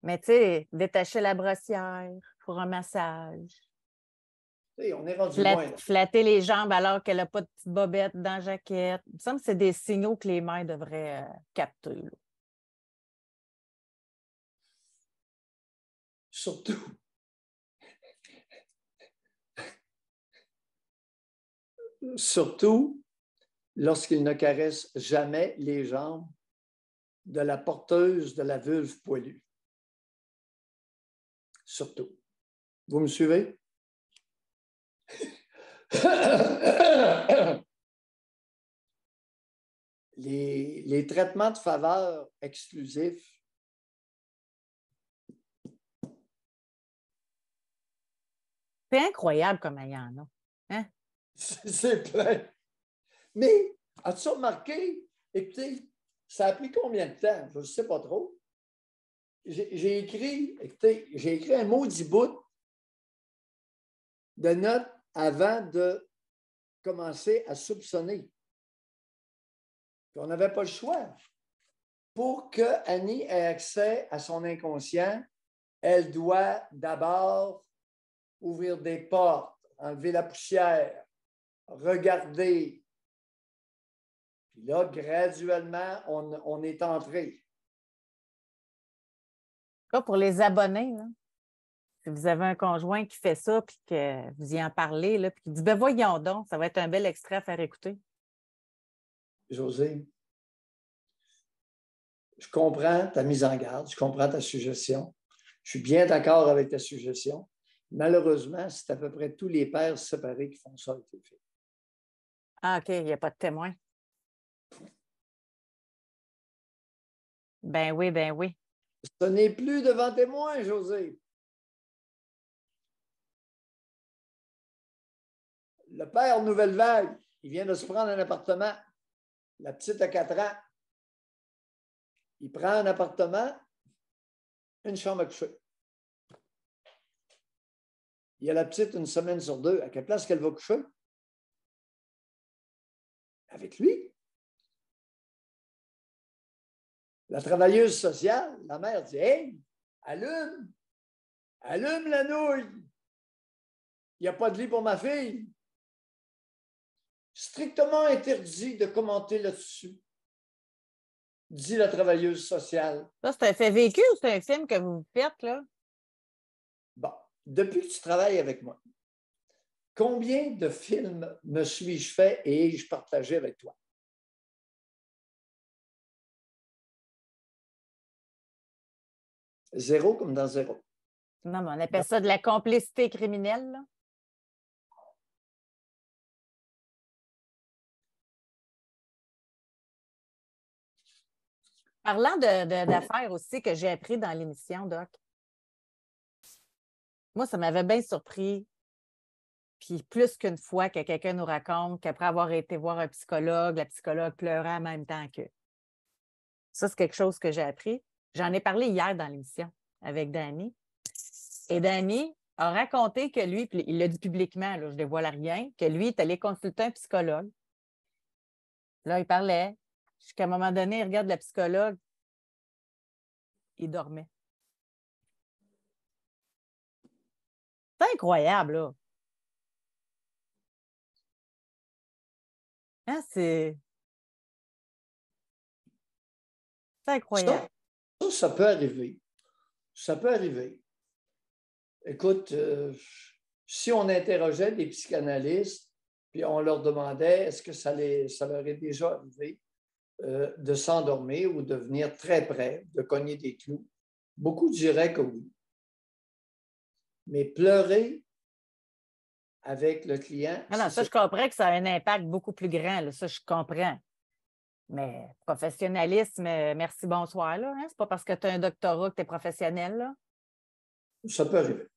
Mais tu sais, détacher la brossière pour un massage. Tu sais, on est rendu loin. Là. Flatter les jambes alors qu'elle n'a pas de petite bobette dans la jaquette. Il me semble que c'est des signaux que les mères devraient capter. Là. Surtout lorsqu'ils ne caressent jamais les jambes de la porteuse de la vulve poilue. Surtout. Vous me suivez? Les traitements de faveur exclusifs c'est incroyable comme il y en a. Hein? C'est plein. Mais, as-tu remarqué? Écoutez, ça a pris combien de temps? Je ne sais pas trop. J'ai écrit un maudit bout de notes avant de commencer à soupçonner. Puis on n'avait pas le choix. Pour que Annie ait accès à son inconscient, elle doit d'abord ouvrir des portes, enlever la poussière, regarder. Puis là, graduellement, on est entré. Là, pour les abonnés, là, si vous avez un conjoint qui fait ça, puis que vous y en parlez, là, puis qui dit ben voyons donc, ça va être un bel extrait à faire écouter. José, je comprends ta mise en garde, je comprends ta suggestion. Je suis bien d'accord avec ta suggestion. Malheureusement, c'est à peu près tous les pères séparés qui font ça avec les filles. Ah, OK, il n'y a pas de témoin. Ben oui, ben oui. Ce n'est plus devant témoin, José. Le père Nouvelle Vague, il vient de se prendre un appartement. La petite a 4 ans. Il prend un appartement, une chambre à coucher. Il y a la petite une semaine sur 2. À quelle place qu'elle va coucher? Avec lui. La travailleuse sociale, la mère dit hey, allume la nouille. Il n'y a pas de lit pour ma fille. Strictement interdit de commenter là-dessus, dit la travailleuse sociale. Ça, c'est un fait vécu ou c'est un film que vous faites, là? Bon, depuis que tu travailles avec moi, combien de films me suis-je fait et ai-je partagé avec toi? Zéro comme dans zéro. Non, mais on appelle ça de la complicité criminelle, là. Parlant d'affaires aussi que j'ai appris dans l'émission, Doc, moi, ça m'avait bien surpris. Puis plus qu'une fois que quelqu'un nous raconte qu'après avoir été voir un psychologue, la psychologue pleurait en même temps qu'eux. Ça, c'est quelque chose que j'ai appris. J'en ai parlé hier dans l'émission avec Danny. Et Danny a raconté que lui, puis il l'a dit publiquement, là, je ne dévoile rien, que lui est allé consulter un psychologue. Là, il parlait. Jusqu'à un moment donné, il regarde le psychologue. Il dormait. C'est incroyable, là. Hein, c'est incroyable. Ça peut arriver. Ça peut arriver. Écoute, si on interrogeait des psychanalystes, puis on leur demandait est-ce que ça leur est déjà arrivé de s'endormir ou de venir très près, de cogner des clous, beaucoup diraient que oui. Mais pleurer avec le client... Non, ça, je comprends que ça a un impact beaucoup plus grand. Là. Ça, je comprends. Mais professionnalisme, merci, bonsoir. Là, hein? C'est pas parce que tu as un doctorat que tu es professionnel. Là. Ça peut arriver.